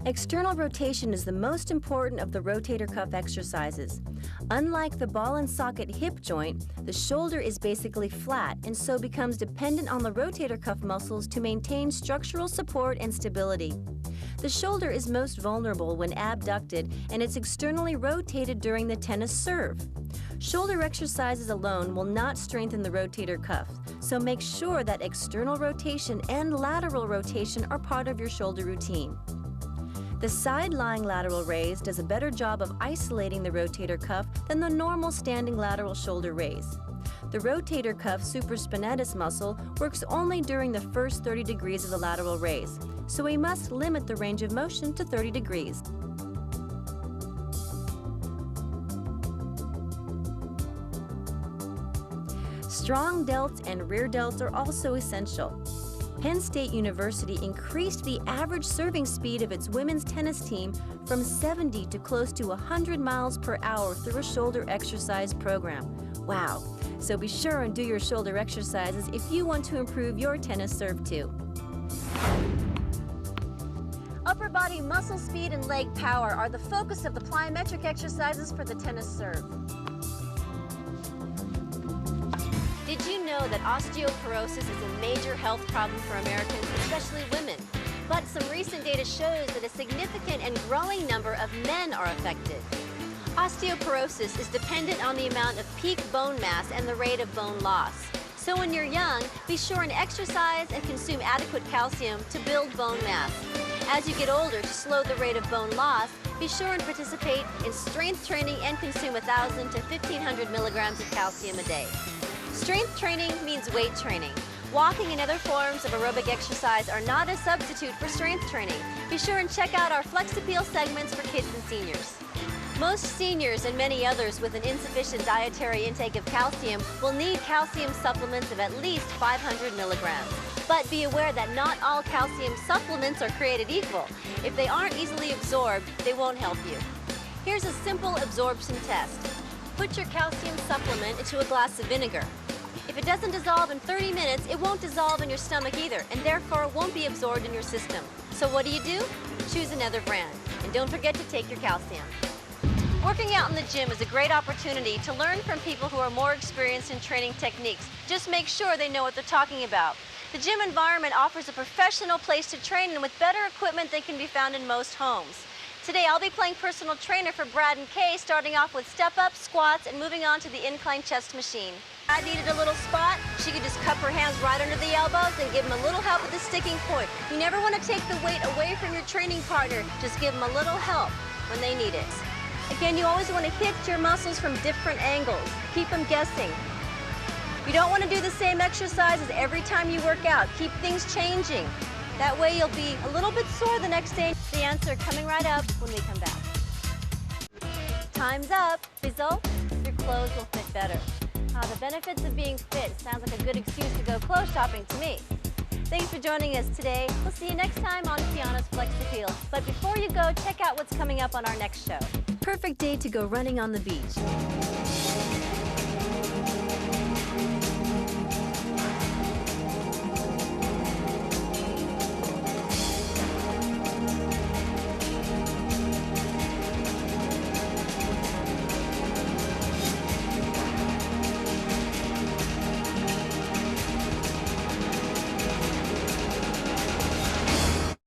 External rotation is the most important of the rotator cuff exercises. Unlike the ball and socket hip joint, the shoulder is basically flat and so becomes dependent on the rotator cuff muscles to maintain structural support and stability. The shoulder is most vulnerable when abducted and it's externally rotated during the tennis serve. Shoulder exercises alone will not strengthen the rotator cuff, so make sure that external rotation and lateral rotation are part of your shoulder routine. The side-lying lateral raise does a better job of isolating the rotator cuff than the normal standing lateral shoulder raise. The rotator cuff supraspinatus muscle works only during the first 30 degrees of the lateral raise, so we must limit the range of motion to 30 degrees. Strong delts and rear delts are also essential. Penn State University increased the average serving speed of its women's tennis team from 70 to close to 100 miles per hour through a shoulder exercise program. Wow! So be sure and do your shoulder exercises if you want to improve your tennis serve too. Upper body muscle speed and leg power are the focus of the plyometric exercises for the tennis serve. Did you know that osteoporosis is a major health problem for Americans, especially women? But some recent data shows that a significant and growing number of men are affected. Osteoporosis is dependent on the amount of peak bone mass and the rate of bone loss. So when you're young, be sure and exercise and consume adequate calcium to build bone mass. As you get older, to slow the rate of bone loss, be sure and participate in strength training and consume 1,000 to 1,500 milligrams of calcium a day. Strength training means weight training. Walking and other forms of aerobic exercise are not a substitute for strength training. Be sure and check out our Flex Appeal segments for kids and seniors. Most seniors and many others with an insufficient dietary intake of calcium will need calcium supplements of at least 500 milligrams. But be aware that not all calcium supplements are created equal. If they aren't easily absorbed, they won't help you. Here's a simple absorption test. Put your calcium supplement into a glass of vinegar. If it doesn't dissolve in 30 minutes, it won't dissolve in your stomach either, and therefore it won't be absorbed in your system. So what do? Choose another brand. And don't forget to take your calcium. Working out in the gym is a great opportunity to learn from people who are more experienced in training techniques. Just make sure they know what they're talking about. The gym environment offers a professional place to train and with better equipment than can be found in most homes. Today I'll be playing personal trainer for Brad and Kay, starting off with step-up, squats, and moving on to the incline chest machine. I needed a little spot. She could just cup her hands right under the elbows and give them a little help with the sticking point. You never want to take the weight away from your training partner. Just give them a little help when they need it. Again, you always want to hit your muscles from different angles. Keep them guessing. You don't want to do the same exercises every time you work out. Keep things changing. That way you'll be a little bit sore the next day. The answer coming right up when we come back. Time's up. Fizzle, your clothes will fit better. The benefits of being fit sounds like a good excuse to go clothes shopping to me. Thanks for joining us today. We'll see you next time on Kiana's Flex Appeal. But before you go, check out what's coming up on our next show. Perfect day to go running on the beach.